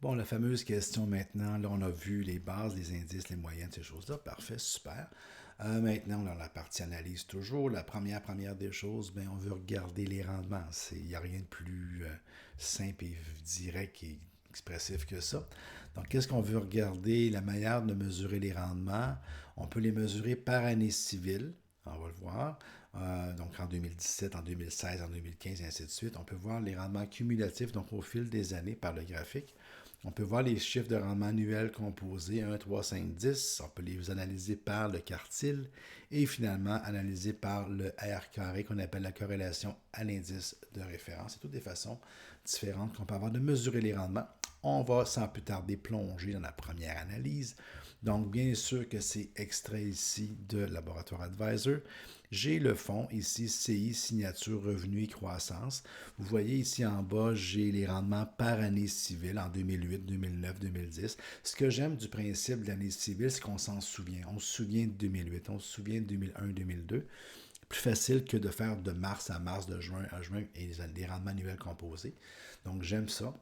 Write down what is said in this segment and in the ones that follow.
Bon, la fameuse question maintenant, là, on a vu les bases, les indices, les moyennes, ces choses-là. Parfait, super. Maintenant, dans la partie analyse, toujours, la première des choses, ben, on veut regarder les rendements. Il n'y a rien de plus simple et direct et expressif que ça. Donc, qu'est-ce qu'on veut regarder? La manière de mesurer les rendements. On peut les mesurer par année civile. On va le voir. Donc en 2017, en 2016, en 2015, et ainsi de suite. On peut voir les rendements cumulatifs, donc au fil des années par le graphique. On peut voir les chiffres de rendement annuel composés 1, 3, 5, 10. On peut les analyser par le quartile et finalement analyser par le R carré qu'on appelle la corrélation à l'indice de référence. C'est toutes des façons différentes qu'on peut avoir de mesurer les rendements. On va sans plus tarder plonger dans la première analyse. Donc, bien sûr que c'est extrait ici de Laboratoire Advisor. J'ai le fonds ici, CI, signature, revenu et croissance. Vous voyez ici en bas, j'ai les rendements par année civile en 2008, 2009, 2010. Ce que j'aime du principe de l'année civile, c'est qu'on s'en souvient. On se souvient de 2008, on se souvient de 2001, 2002. Plus facile que de faire de mars, de juin à juin et les rendements annuels composés. Donc, j'aime ça.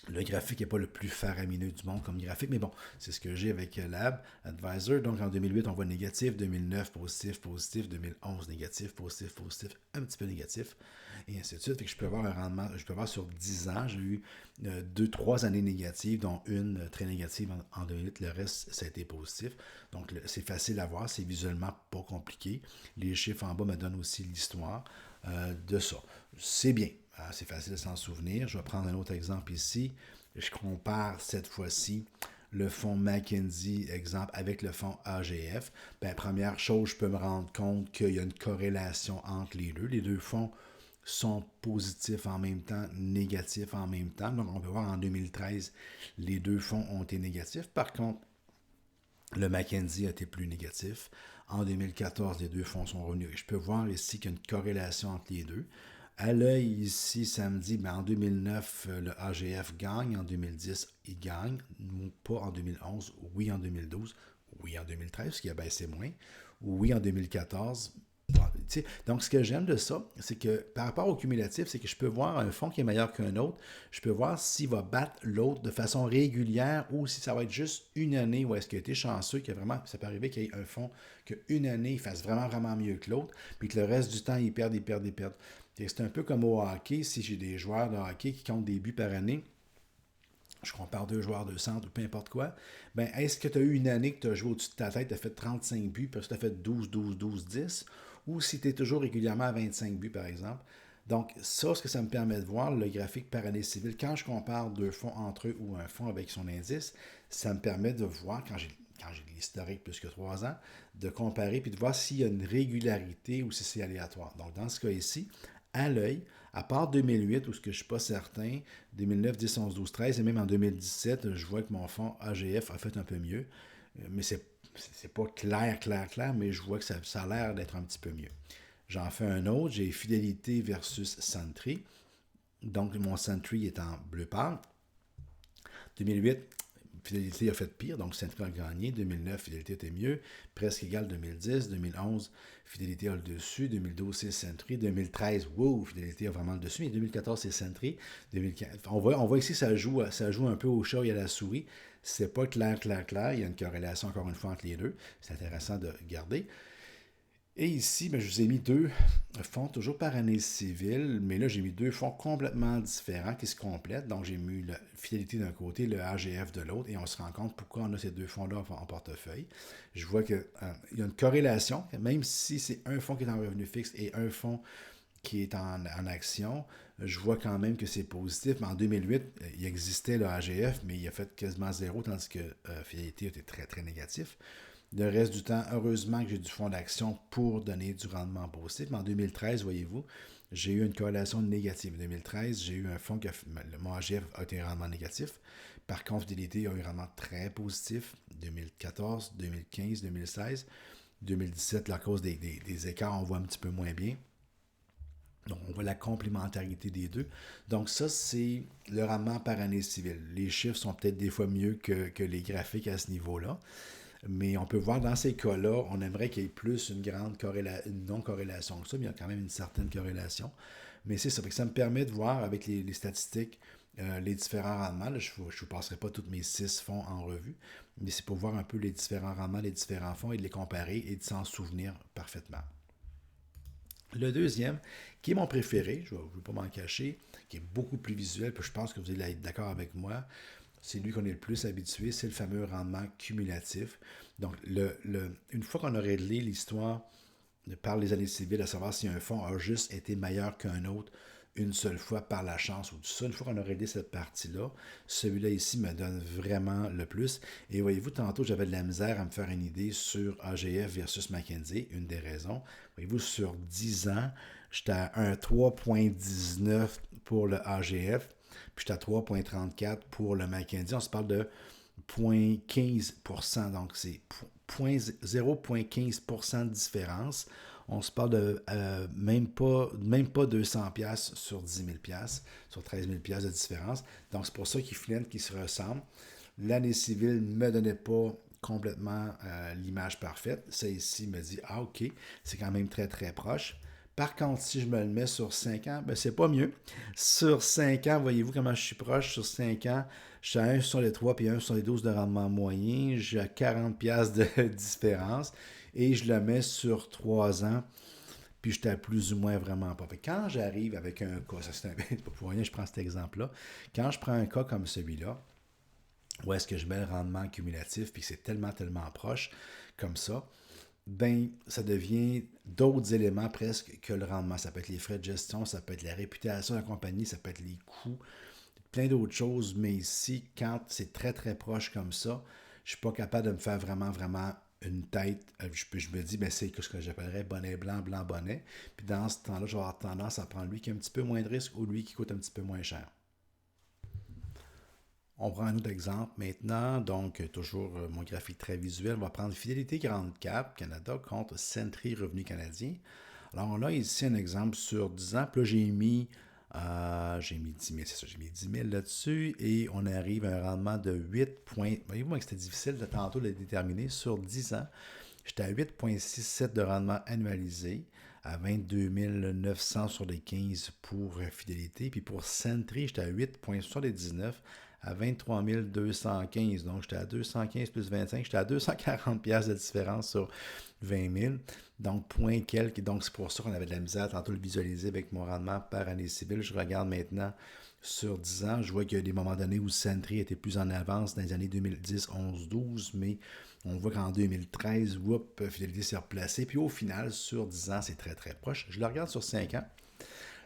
Le graphique n'est pas le plus faramineux du monde comme graphique, mais bon, c'est ce que j'ai avec Lab Advisor. Donc en 2008, on voit négatif, 2009, positif, positif, 2011, négatif, positif, positif, un petit peu négatif, et ainsi de suite. Fait que je peux avoir un rendement, je peux avoir sur 10 ans, j'ai eu 2, 3 années négatives, dont une très négative en 2008, le reste, ça a été positif. Donc c'est facile à voir, c'est visuellement pas compliqué. Les chiffres en bas me donnent aussi l'histoire de ça. C'est bien. C'est facile de s'en souvenir. Je vais prendre un autre exemple ici. Je compare cette fois-ci le fonds McKinsey, exemple, avec le fonds AGF. Ben, première chose, je peux me rendre compte qu'il y a une corrélation entre les deux. Les deux fonds sont positifs en même temps, négatifs en même temps. Donc, on peut voir en 2013, les deux fonds ont été négatifs. Par contre, le McKinsey a été plus négatif. En 2014, les deux fonds sont revenus. Je peux voir ici qu'il y a une corrélation entre les deux. À l'œil, ici, samedi, ben en 2009, le AGF gagne. En 2010, il gagne. Pas en 2011, oui en 2012, oui en 2013, qui a baissé moins. Oui en 2014. Bon, donc, ce que j'aime de ça, c'est que par rapport au cumulatif, c'est que je peux voir un fonds qui est meilleur qu'un autre. Je peux voir s'il va battre l'autre de façon régulière ou si ça va être juste une année où est-ce qu'il a été chanceux, que vraiment, ça peut arriver qu'il y ait un fonds qu'une année, il fasse vraiment, vraiment mieux que l'autre, puis que le reste du temps, il perd, il perd, il perd. C'est un peu comme au hockey, si j'ai des joueurs de hockey qui comptent des buts par année, je compare deux joueurs de centre ou peu importe quoi, ben est-ce que tu as eu une année que tu as joué au-dessus de ta tête, tu as fait 35 buts, parce que tu as fait 12, 12, 12, 10, ou si tu es toujours régulièrement à 25 buts, par exemple. Donc, ça, ce que ça me permet de voir, le graphique par année civile, quand je compare deux fonds entre eux ou un fonds avec son indice, ça me permet de voir, quand j'ai l'historique plus que 3 ans, de comparer puis de voir s'il y a une régularité ou si c'est aléatoire. Donc, dans ce cas ici, à l'œil, à part 2008, où ce que je ne suis pas certain, 2009, 10, 11, 12, 13, et même en 2017, je vois que mon fonds AGF a fait un peu mieux. Mais c'est pas clair, clair, clair, mais je vois que ça a l'air d'être un petit peu mieux. J'en fais un autre, j'ai Fidélité versus Sentry. Donc, mon Sentry est en bleu pâle. 2008, Fidélité a fait pire, donc Sentry a gagné. 2009, Fidélité était mieux, presque égal 2010. 2011, Fidélité a le dessus. 2012, c'est Sentry. 2013, wow, Fidélité a vraiment le dessus. Mais 2014, c'est Sentry. 2015, on voit ici, ça joue un peu au chat et à la souris. C'est pas clair, clair, clair. Il y a une corrélation, encore une fois, entre les deux. C'est intéressant de garder. Et ici, ben, je vous ai mis deux fonds, toujours par année civile, mais là, j'ai mis deux fonds complètement différents qui se complètent. Donc, j'ai mis la fidélité d'un côté, le AGF de l'autre, et on se rend compte pourquoi on a ces deux fonds-là en portefeuille. Je vois qu'il y a une corrélation, même si c'est un fonds qui est en revenu fixe et un fonds qui est en action, je vois quand même que c'est positif. Mais en 2008, il existait le AGF, mais il a fait quasiment zéro, tandis que Fidélité était très, très négatif. Le reste du temps, heureusement que j'ai du fonds d'action pour donner du rendement positif. Mais en 2013, voyez-vous, j'ai eu une corrélation négative. En 2013, j'ai eu un fonds mon AGF a été un rendement négatif. Par contre, Fidélité a eu un rendement très positif. 2014, 2015, 2016. 2017, à cause des écarts, on voit un petit peu moins bien. Donc, on voit la complémentarité des deux. Donc, ça, c'est le rendement par année civile. Les chiffres sont peut-être des fois mieux que les graphiques à ce niveau-là. Mais on peut voir dans ces cas-là, on aimerait qu'il y ait plus une non-corrélation que ça, mais il y a quand même une certaine corrélation. Mais c'est ça, ça me permet de voir avec les statistiques les différents rendements. Là, je ne vous passerai pas tous mes 6 fonds en revue, mais c'est pour voir un peu les différents rendements, les différents fonds et de les comparer et de s'en souvenir parfaitement. Le deuxième, qui est mon préféré, je ne vais pas m'en cacher, qui est beaucoup plus visuel, puis je pense que vous allez être d'accord avec moi, c'est lui qu'on est le plus habitué, c'est le fameux rendement cumulatif. Donc, une fois qu'on a réglé l'histoire par les années civiles, à savoir si un fonds a juste été meilleur qu'un autre une seule fois par la chance ou tout ça, une fois qu'on a réglé cette partie-là, celui-là ici me donne vraiment le plus. Et voyez-vous, tantôt, j'avais de la misère à me faire une idée sur AGF versus McKinsey, une des raisons. Voyez-vous, sur 10 ans, j'étais à un 3,19 pour le AGF, puis j'étais à 3,34 pour le McKinsey. On se parle de 0,15%, donc c'est 0,15% de différence. On se parle de même pas 200$ sur 10 000$, sur 13 000$ de différence. Donc c'est pour ça qu'ils flènent, qu'ils se ressemblent. L'année civile ne me donnait pas complètement l'image parfaite. Ça ici me dit, ah ok, c'est quand même très très proche. Par contre, si je me le mets sur 5 ans, ben c'est pas mieux. Sur 5 ans, voyez-vous comment je suis proche sur 5 ans. Je suis à 1 sur les 3 puis 1 sur les 12 de rendement moyen. J'ai 40$ de différence. Et je le mets sur 3 ans. Puis j'étais plus ou moins vraiment pas. Quand j'arrive avec un cas, ça c'est pas pour rien, je prends cet exemple-là. Quand je prends un cas comme celui-là, où est-ce que je mets le rendement cumulatif, puis c'est tellement, tellement proche comme ça, ben, ça devient d'autres éléments presque que le rendement. Ça peut être les frais de gestion, ça peut être la réputation de la compagnie, ça peut être les coûts, plein d'autres choses. Mais ici, quand c'est très, très proche comme ça, je ne suis pas capable de me faire vraiment, vraiment une tête. Je me dis, ben, c'est ce que j'appellerais bonnet blanc, blanc bonnet. Puis dans ce temps-là, je vais avoir tendance à prendre lui qui a un petit peu moins de risque ou lui qui coûte un petit peu moins cher. On prend un autre exemple maintenant, donc toujours mon graphique très visuel. On va prendre Fidélité Grande Cap Canada contre Century Revenu Canadien. Alors on a ici un exemple sur 10 ans, puis là j'ai mis 10 000, c'est ça, j'ai mis 10 000 là-dessus et on arrive à un rendement de 8 points. Voyez-vous que c'était difficile de tantôt de le déterminer sur 10 ans. J'étais à 8,67 de rendement annualisé, à 22 900 sur les 15 pour Fidélité. Puis pour Century, j'étais à 8,79 à 23 215. Donc, j'étais à 215 plus 25. J'étais à 240$ de différence sur 20 000. Donc, point quelques. Donc, c'est pour ça qu'on avait de la misère tantôt le visualiser avec mon rendement par année civile. Je regarde maintenant sur 10 ans. Je vois qu'il y a des moments donnés où Century était plus en avance dans les années 2010, 11, 12. Mais on voit qu'en 2013, Fidélité s'est replacé. Puis au final, sur 10 ans, c'est très, très proche. Je le regarde sur 5 ans.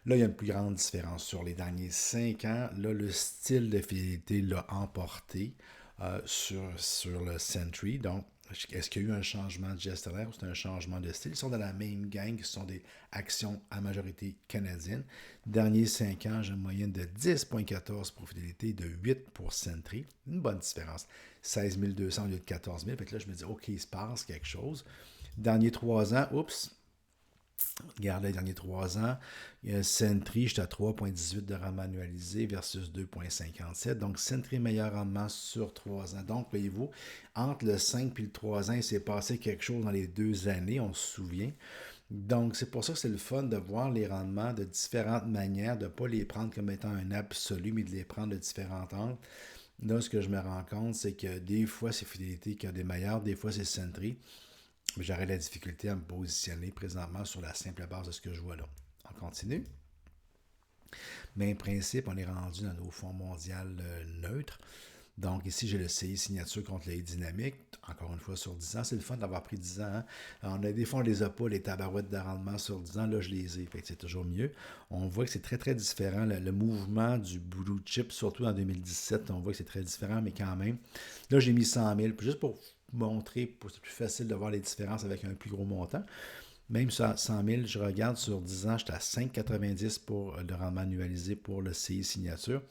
Là, il y a une plus grande différence. Sur les derniers 5 ans, là, le style de fidélité l'a emporté sur le Century. Donc, est-ce qu'il y a eu un changement de gestionnaire ou c'est un changement de style? Ils sont dans la même gang, ce sont des actions à majorité canadienne. Derniers 5 ans, j'ai une moyenne de 10,14 pour fidélité, de 8 pour Century. Une bonne différence. 16 200 au lieu de 14 000. Fait que là, je me dis, OK, il se passe quelque chose. Derniers 3 ans, oups, regardez les derniers 3 ans, Century, j'étais à 3,18 de rendement annualisé versus 2,57. Donc, Century, meilleur rendement sur 3 ans. Donc, voyez-vous, entre le 5 et le 3 ans, il s'est passé quelque chose dans les 2 années, on se souvient. Donc, c'est pour ça que c'est le fun de voir les rendements de différentes manières, de ne pas les prendre comme étant un absolu, mais de les prendre de différents angles. Là, ce que je me rends compte, c'est que des fois, c'est Fidélité qui a des meilleurs, des fois, c'est Century. J'aurais la difficulté à me positionner présentement sur la simple base de ce que je vois là. On continue. Même principe, on est rendu dans nos fonds mondiaux neutres. Donc ici, j'ai le CI signature contre le dynamique. Encore une fois, sur 10 ans. C'est le fun d'avoir pris 10 ans. Hein? Alors, des fois, on ne les a pas, les tabarouettes de rendement sur 10 ans. Là, je les ai. Fait que c'est toujours mieux. On voit que c'est très, très différent. Le mouvement du blue chip, surtout en 2017, on voit que c'est très différent, mais quand même. Là, j'ai mis 100 000. Juste pour montrer, c'est plus facile de voir les différences avec un plus gros montant. Même sur 100 000, je regarde sur 10 ans, j'étais à 5,90 pour le rendement annualisé pour le CI signature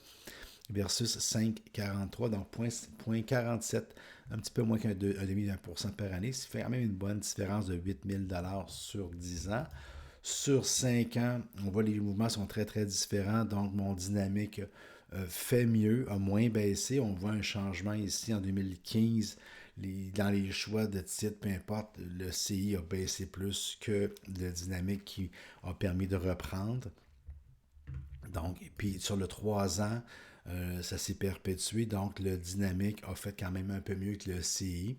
versus 5,43, donc 0,47, un petit peu moins qu'un demi d'un pour cent par année. Ça fait quand même une bonne différence de 8 000 sur 10 ans. Sur 5 ans, on voit les mouvements sont très, très différents, donc mon dynamique fait mieux, a moins baissé. On voit un changement ici en 2015. Dans les choix de titres, peu importe, le CI a baissé plus que le dynamique qui a permis de reprendre. Donc, puis sur le 3 ans, Ça s'est perpétué, donc le dynamique a fait quand même un peu mieux que le CI.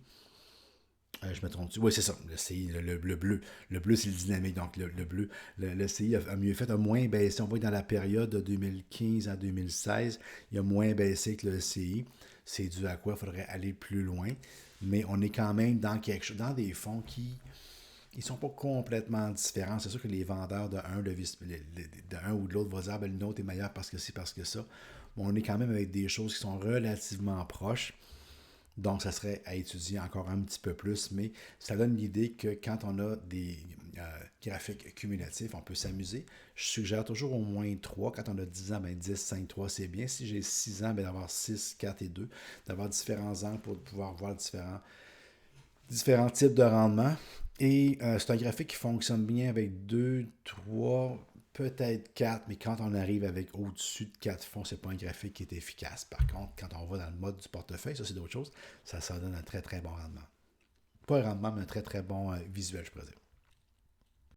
Je me trompe-tu? Oui, c'est ça, le CI, le bleu. Le bleu, c'est le dynamique, donc le bleu. Le CI a mieux fait, a moins baissé. On voit que dans la période de 2015 à 2016, il a moins baissé que le CI. C'est dû à quoi? Il faudrait aller plus loin. Mais on est quand même dans quelque chose, dans des fonds qui ils sont pas complètement différents. C'est sûr que les vendeurs de un ou de l'autre vont dire ben, le nôtre est meilleur parce que c'est parce que ça. Mais on est quand même avec des choses qui sont relativement proches. Donc, ça serait à étudier encore un petit peu plus, mais ça donne l'idée que quand on a des graphiques cumulatifs, on peut s'amuser. Je suggère toujours au moins 3. Quand on a 10 ans, ben 10, 5, 3, c'est bien. Si j'ai 6 ans, ben d'avoir 6, 4 et 2, d'avoir différents angles pour pouvoir voir différents types de rendements. Et c'est un graphique qui fonctionne bien avec 2, 3, peut-être 4, mais quand on arrive avec au-dessus de 4 fonds, c'est pas un graphique qui est efficace. Par contre, quand on va dans le mode du portefeuille, ça c'est d'autres choses, ça donne un très très bon rendement. Pas un rendement, mais un très très bon visuel, je pourrais dire.